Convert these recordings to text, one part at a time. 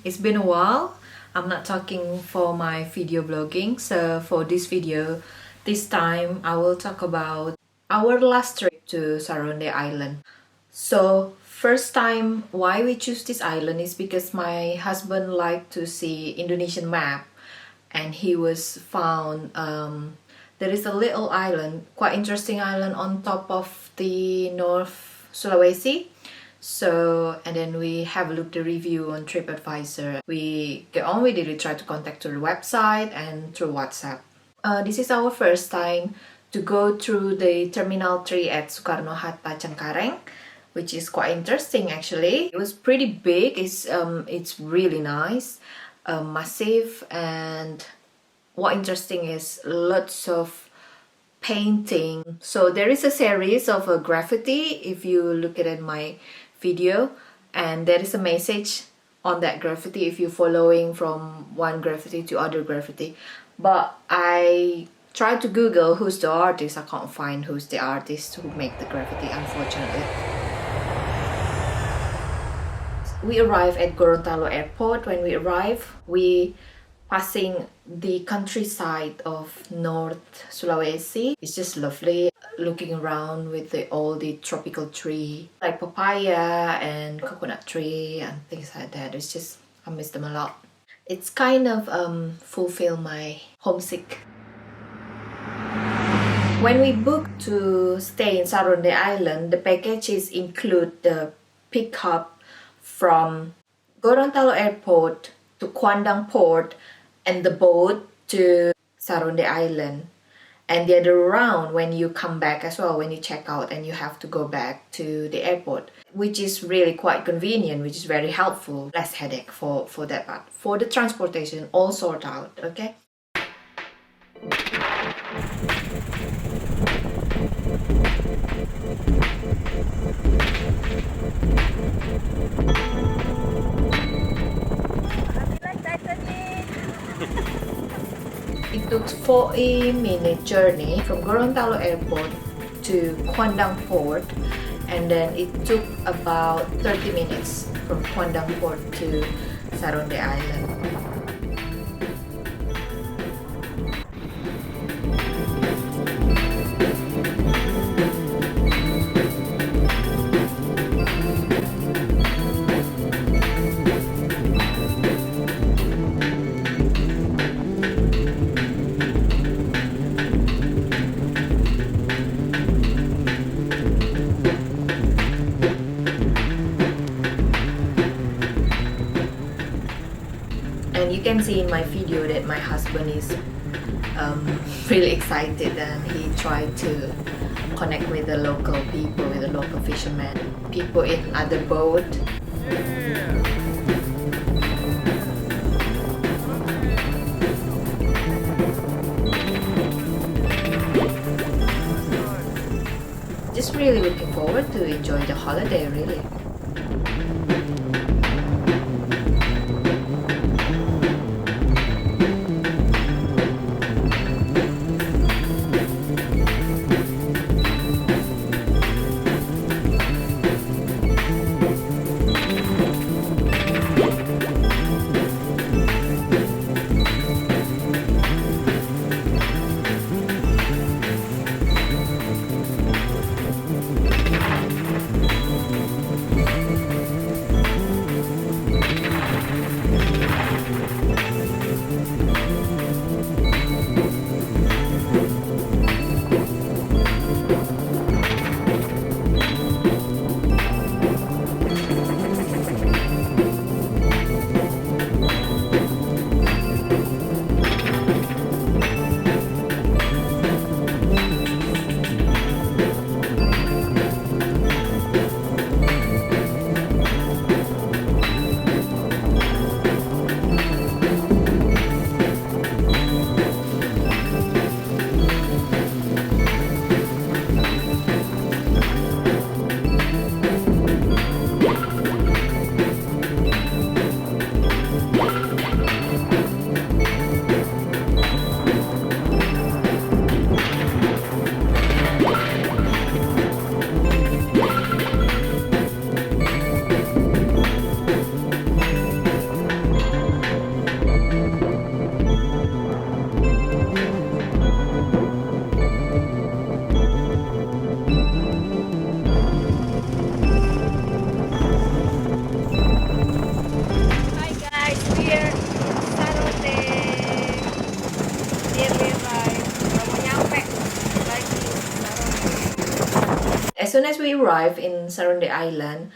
It's been a while. I'm not talking for my video blogging. So for this video, this time I will talk about our last trip to Saronde Island. So first time why we choose this island is because my husband liked to see Indonesian map, and he was found there is a little island, quite interesting island on top of the North Sulawesi. So, and then we have a look the review on TripAdvisor. We get on with it, we try to contact through the website and through WhatsApp. This is our first time to go through the Terminal 3 at Soekarno-Hatta Cengkareng, which is quite interesting actually. It was pretty big, it's really nice, massive, and what interesting is lots of painting. So there is a series of graffiti if you look at my video, and there is a message on that graffiti if you're following from one graffiti to other graffiti. But I tried to Google who's the artist. I can't find who's the artist who make the graffiti, unfortunately. We arrived at Gorontalo airport. When we arrived, we passing the countryside of North Sulawesi. It's just lovely looking around with all the tropical tree like papaya and coconut tree and things like that. It's just, I miss them a lot. It's kind of fulfill my homesick. When we booked to stay in Saronde Island, the packages include the pickup from Gorontalo airport to Kuandang port and the boat to Saronde Island, and the other round when you come back as well, when you check out and you have to go back to the airport, which is really quite convenient, which is very helpful, less headache for that part. For the transportation, all sort out, okay? It took 40-minute journey from Gorontalo airport to Kuandang port, and then it took about 30 minutes from Kuandang port to Saronde Island. And you can see in my video that my husband is really excited, and he tried to connect with the local people, with the local fishermen, people in other boat. Just really looking forward to enjoy the holiday, really. soon as we arrive in Saronde Island,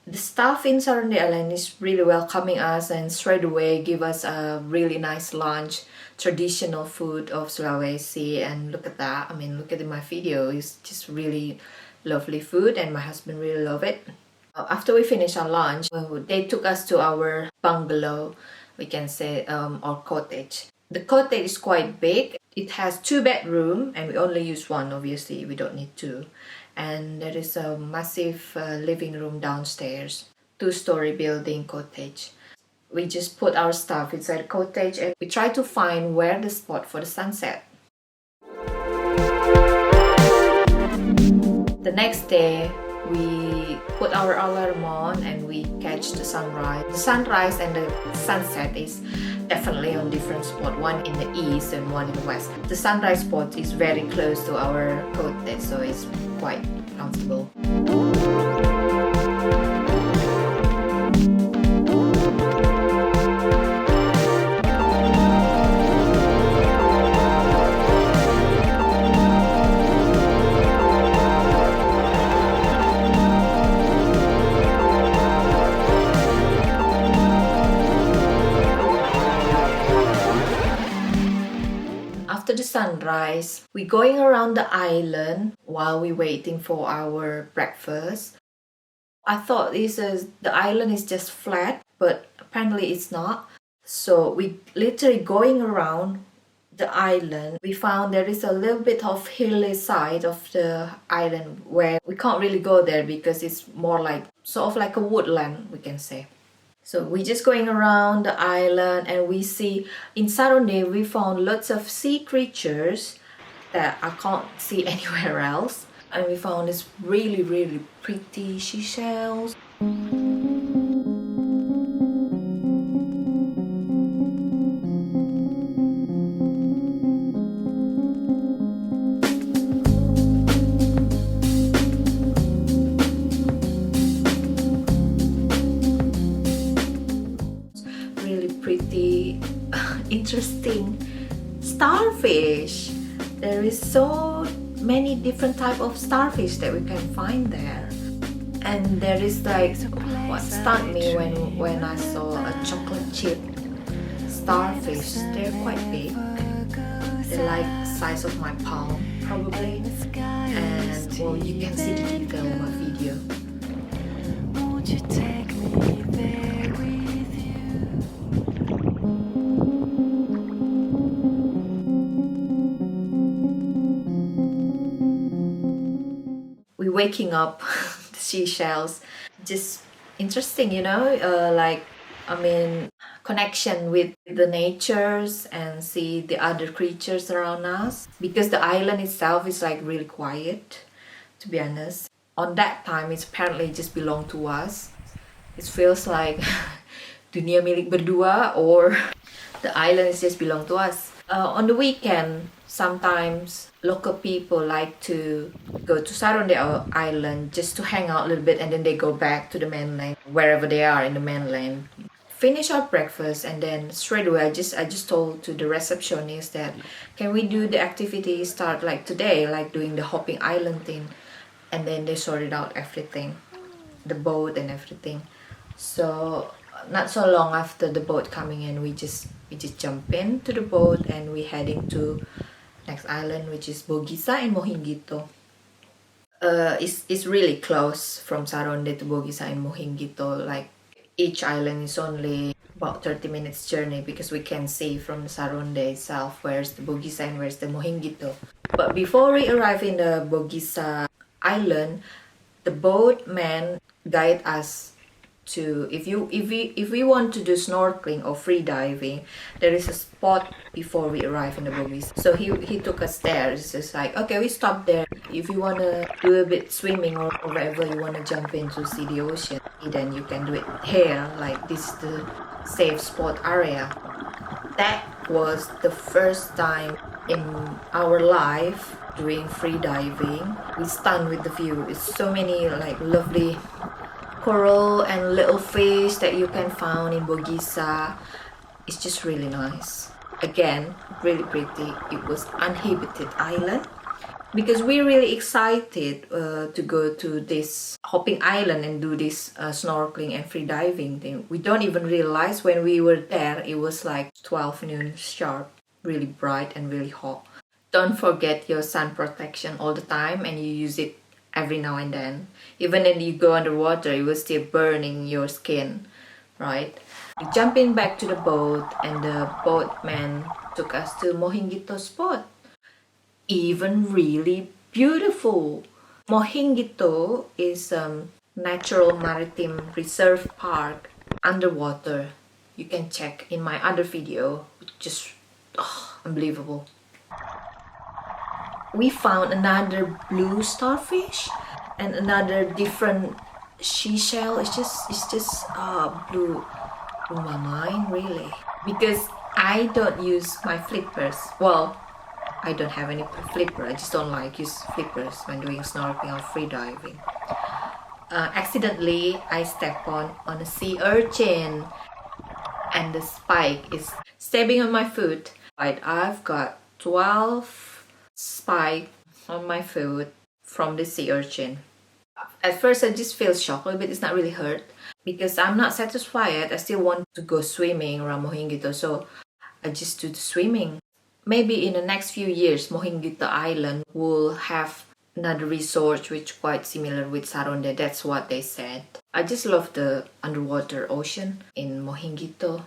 the staff in Saronde Island is really welcoming us and straight away give us a really nice lunch, traditional food of Sulawesi. And look at that, I mean, look at my video, it's just really lovely food and my husband really love it. After we finish our lunch, they took us to our bungalow, we can say, or cottage. The cottage is quite big. It has 2 bedrooms and we only use 1, obviously we don't need 2. And there is a massive living room downstairs, 2-story building cottage. We just put our stuff inside the cottage and we try to find where the spot for the sunset. The next day, we put our alarm on and we catch the sunrise. The sunrise and the sunset is definitely on different spot, one in the east and one in the west. The sunrise spot is very close to our cottage, so it's quite comfortable. After the sunrise, we're going around the island while we're waiting for our breakfast. I thought the island is just flat, but apparently it's not. So we literally going around the island. We found there is a little bit of hilly side of the island where we can't really go there because it's more like sort of like a woodland, we can say. So we're just going around the island and we see in Saronde we found lots of sea creatures that I can't see anywhere else. And we found this really, really pretty seashells. Pretty interesting starfish. There is so many different type of starfish that we can find there, and there is like what stunned me when I saw a chocolate chip starfish. They're quite big. They're like the size of my palm probably, and well, you can see the detail in my video. Won't you take me there with you? We're waking up the seashells, just interesting, you know, like, I mean, connection with the natures and see the other creatures around us, because the island itself is like really quiet, to be honest. On that time, it's apparently just belonged to us. It feels like dunia milik berdua, or the island is just belong to us. On the weekend, sometimes local people like to go to Saronde Island just to hang out a little bit and then they go back to the mainland, wherever they are in the mainland. Finish our breakfast and then straight away I just told to the receptionist that can we do the activity start like today, like doing the hopping island thing. And then they sorted out everything, the boat and everything. So not so long after the boat coming in, we just jump into the boat and we heading to next island, which is Bogisa and Mohingito. It's really close from Saronde to Bogisa and Mohingito. Like each island is only about 30 minutes journey because we can see from the Saronde itself where's the Bogisa and where's the Mohingito. But before we arrive in the Bogisa island, the boatman guide us to if we want to do snorkeling or free diving, there is a spot before we arrive in the Bogis. So he took us there. It's just like, okay, we stop there. If you want to do a bit swimming or wherever you want to jump in to see the ocean, then you can do it here. Like this is the safe spot area. That was the first time in our life doing free diving. We stunned with the view. It's so many like lovely coral and little fish that you can find in Bogisa. It's just really nice. Again, really pretty. It was uninhabited island. because we're really excited to go to this hopping island and do this snorkeling and free diving thing. We don't even realize when we were there it was like 12 noon sharp, really bright and really hot. Don't forget your sun protection all the time, and you use it every now and then. Even when you go underwater, it was still burning your skin, right? Jumping back to the boat, and the boatman took us to Mohingito spot. Even really beautiful. Mohingito is a natural maritime reserve park underwater. You can check in my other video. Just unbelievable. We found another blue starfish and another different seashell. It's just blew my mind, really, because I don't use my flippers. Well, I don't have any flipper. I just don't like use flippers when doing snorkeling or free diving. Accidentally, I step on a sea urchin, and the spike is stabbing on my foot. Right, I've got 12 spike on my foot from the sea urchin. At first I just feel shocked a little bit. It's not really hurt because I'm not satisfied. I still want to go swimming around Mohingito, so I just do the swimming. Maybe in the next few years Mohingito Island will have another resort which quite similar with Saronde. That's what they said. I just love the underwater ocean in Mohingito.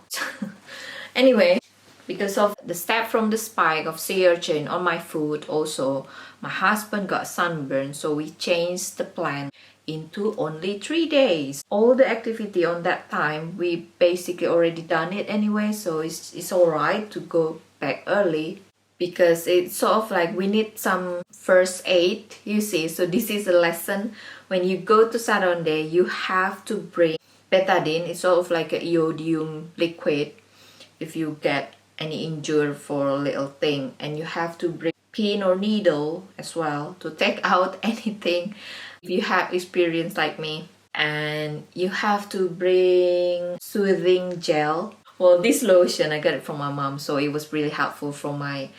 Anyway, because of the stab from the spike of sea urchin on my foot, also my husband got sunburned, so we changed the plan into only 3 days. All the activity on that time we basically already done it anyway, so it's alright to go back early, because it's sort of like we need some first aid, you see. So this is a lesson. When you go to Saronde, you have to bring betadine. It's sort of like a iodium liquid if you get any injury for a little thing, and you have to bring pin or needle as well to take out anything if you have experience like me. And you have to bring soothing gel. Well, this lotion I got it from my mom, so it was really helpful for my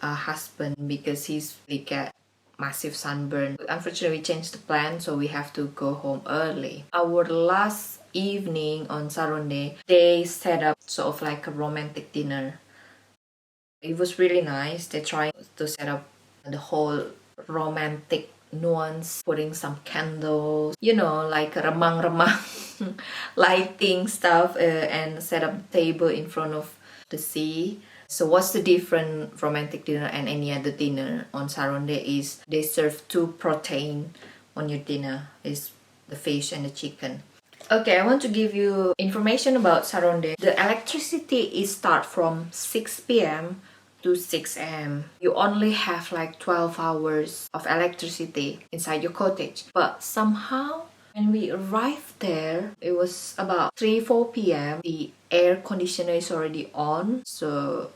husband because he's really got massive sunburn. Unfortunately, we changed the plan, so we have to go home early. Our last evening on Saronde, they set up sort of like a romantic dinner. It was really nice. They tried to set up the whole romantic nuance, putting some candles, you know, like remang-remang lighting stuff, and set up the table in front of the sea. So what's the different romantic dinner and any other dinner on Saronde is they serve 2 protein on your dinner, is the fish and the chicken. Okay, I want to give you information about Saronde. The electricity is start from 6 p.m. to 6 a.m. You only have like 12 hours of electricity inside your cottage. But somehow, when we arrived there, it was about 3-4 p.m. The air conditioner is already on. So,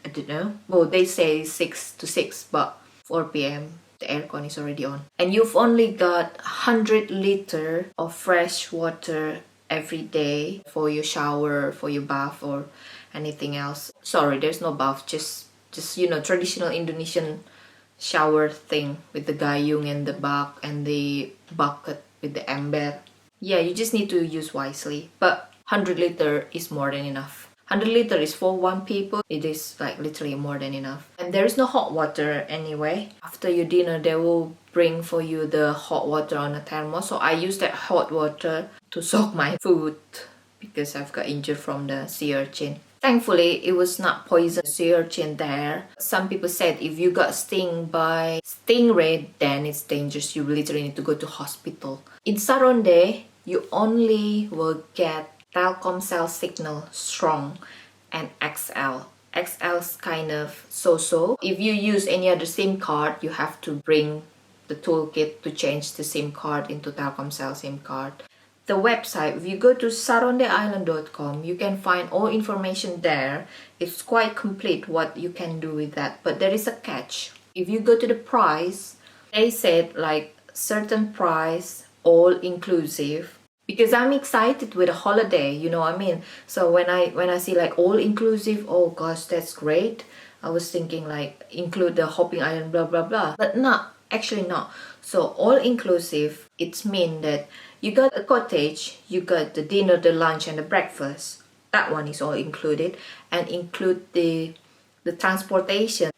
I don't know. Well, they say 6 to 6, but 4 p.m. the aircon is already on. And you've only got 100 liter of fresh water every day for your shower, for your bath, or anything else. Sorry, there's no bath, just you know, traditional Indonesian shower thing with the gayung and the bak and the bucket with the ember. Yeah, you just need to use wisely. But 100 liter is more than enough. 100 liter is for 1 people. It is like literally more than enough. And there is no hot water anyway. After your dinner, they will bring for you the hot water on a thermos. So I use that hot water to soak my food because I've got injured from the sea urchin. Thankfully, it was not poison sea urchin there. Some people said if you got stung by stingray, then it's dangerous. You literally need to go to hospital. In Saronde, you only will get Telkomsel signal strong and XL. XL's kind of so-so. If you use any other SIM card, you have to bring the toolkit to change the SIM card into Telkomsel SIM card. The website, if you go to sarondeisland.com, you can find all information there. It's quite complete what you can do with that. But there is a catch. If you go to the price, they said like certain price, all inclusive. Because I'm excited with a holiday, you know what I mean? So when I see like all inclusive, oh gosh, that's great. I was thinking like include the hopping island, blah blah blah, but not, actually not. So all inclusive, it's mean that you got a cottage, you got the dinner, the lunch, and the breakfast. That one is all included, and include the transportation,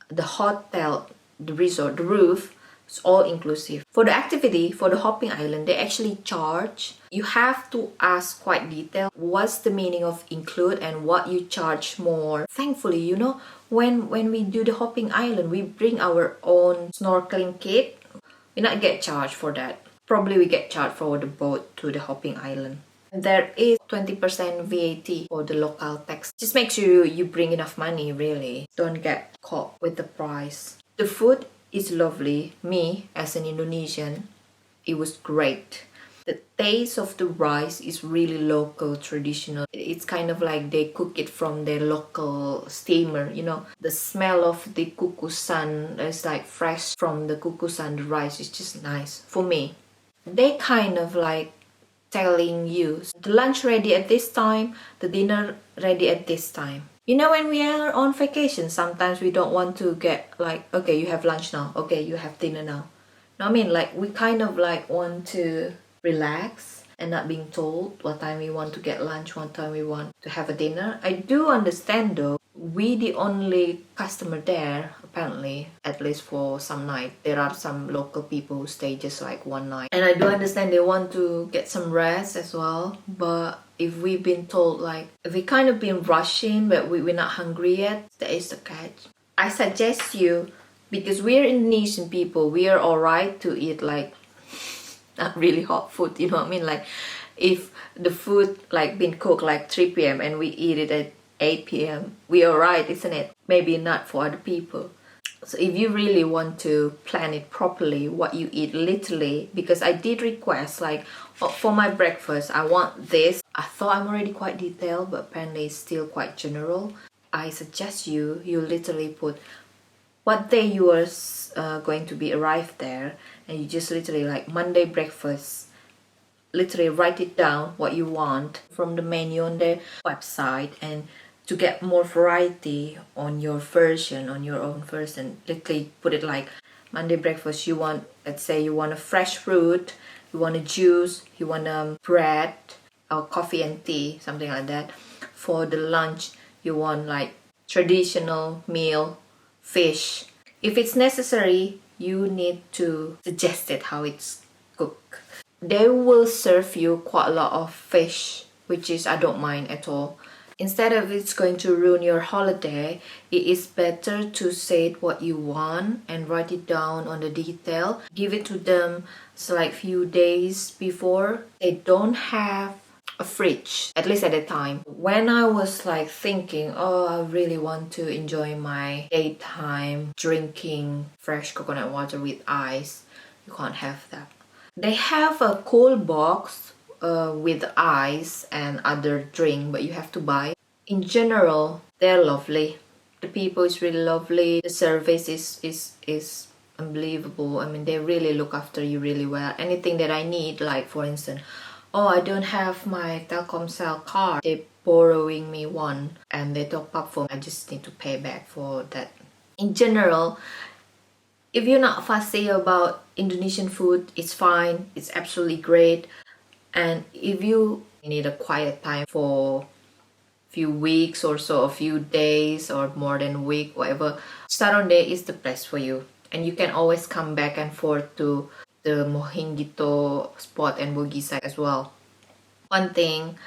the hotel, the resort, the roof. It's all inclusive. For the activity, for the hopping island, they actually charge. You have to ask quite detailed what's the meaning of include and what you charge more. Thankfully, you know, when we do the hopping island, we bring our own snorkeling kit. We not get charged for that. Probably we get charged for the boat to the hopping island. There is 20% VAT for the local tax. Just make sure you bring enough money, really. Don't get caught with the price. The food is lovely. Me, as an Indonesian, it was great. The taste of the rice is really local, traditional. It's kind of like they cook it from their local steamer, you know. The smell of the kukusan is like fresh from the kukusan. The rice is just nice for me. They kind of like telling you the lunch ready at this time, the dinner ready at this time. You know, when we are on vacation, sometimes we don't want to get like, okay, you have lunch now, okay, you have dinner now. No, I mean, like, we kind of like want to relax and not being told what time we want to get lunch, what time we want to have a dinner. I do understand though, we the only customer there, apparently, at least for some night. There are some local people who stay just like one night. And I do understand they want to get some rest as well. But if we've been told like, if we kind of been rushing but we're not hungry yet, that is the catch. I suggest you, because we're Indonesian people, we are alright to eat like not really hot food, you know what I mean? Like if the food like been cooked like 3 p.m. and we eat it at 8 p.m. we alright, isn't it? Maybe not for other people. So if you really want to plan it properly, what you eat literally, because I did request like, for my breakfast I want this. I thought I'm already quite detailed, but apparently it's still quite general. I suggest you literally put what day you are going to be arrived there, and you just literally like Monday breakfast, literally write it down what you want from the menu on the website, and to get more variety on your version, on your own version, literally put it like Monday breakfast, you want, let's say you want a fresh fruit, you want a juice, you want bread or coffee and tea, something like that. For the lunch, you want like traditional meal, fish. If it's necessary, you need to suggest it how it's cooked. They will serve you quite a lot of fish, which is I don't mind at all. Instead of it's going to ruin your holiday, it is better to say what you want and write it down on the detail. Give it to them like few days before. They don't have a fridge, at least at the time. When I was like thinking, oh, I really want to enjoy my daytime drinking fresh coconut water with ice, you can't have that. They have a cool box with ice and other drink, but you have to buy. In general, they're lovely. The people is really lovely. The service is unbelievable. I mean, they really look after you really well. Anything that I need, like for instance, oh, I don't have my Telkomsel card, they're borrowing me one and they top up for me. I just need to pay back for that. In general, if you're not fussy about Indonesian food, it's fine. It's absolutely great. And if you need a quiet time for a few weeks or so, a few days or more than a week, whatever, Saronde is the place for you. And you can always come back and forth to the Mohingito spot and Bugisa as well. One thing,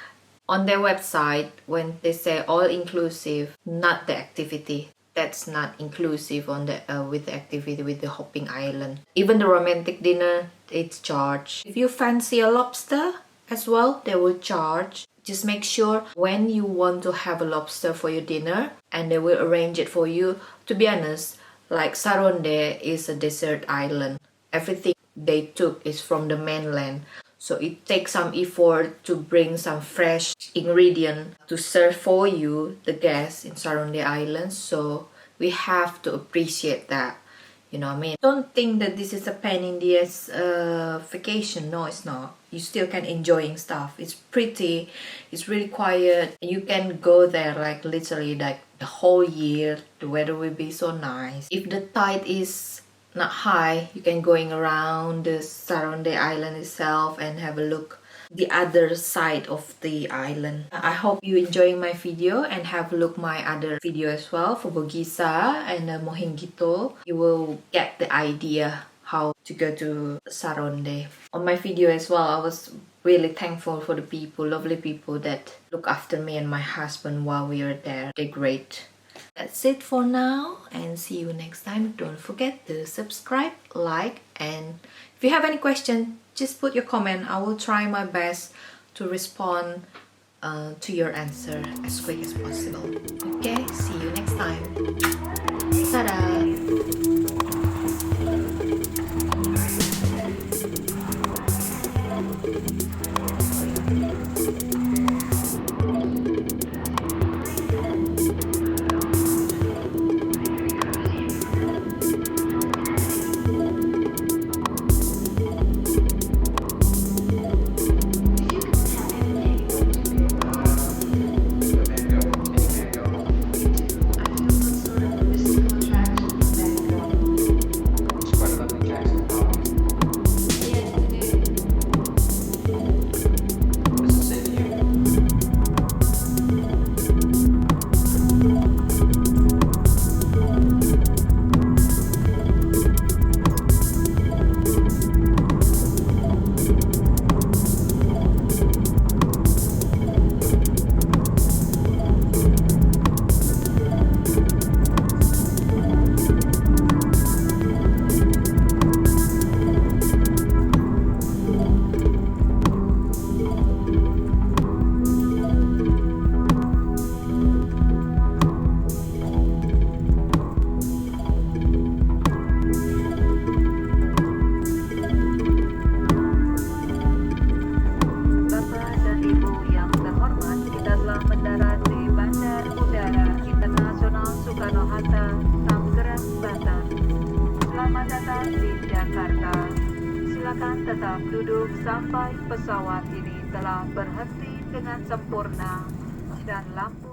on their website, when they say all inclusive, not the activity. That's not inclusive on the with the activity with the hopping island. Even the romantic dinner, it's charged. If you fancy a lobster as well, they will charge. Just make sure when you want to have a lobster for your dinner, and they will arrange it for you. To be honest, like Saronde is a desert island. Everything they took is from the mainland. So it takes some effort to bring some fresh ingredient to serve for you, the guests in Saronde Island. So we have to appreciate that. You know what I mean? Don't think that this is a pan India's vacation. No, it's not. you still can enjoying stuff. It's pretty, it's really quiet. You can go there like literally like the whole year. The weather will be so nice. If the tide is not high, you can going around the Saronde Island itself and have a look the other side of the island. I hope you enjoying my video and have a look my other video as well for Bogisa and Mohingito. You will get the idea how to go to Saronde. On my video as well, I was really thankful for the people, lovely people that look after me and my husband while we are there. They're great. That's it for now and see you next time. Don't forget to subscribe, like, and if you have any question, just put your comment. I will try my best to respond to your answer as quick as possible. Okay, see you next time. Ta-da! Silakan tetap duduk sampai pesawat ini telah berhenti dengan sempurna dan lampu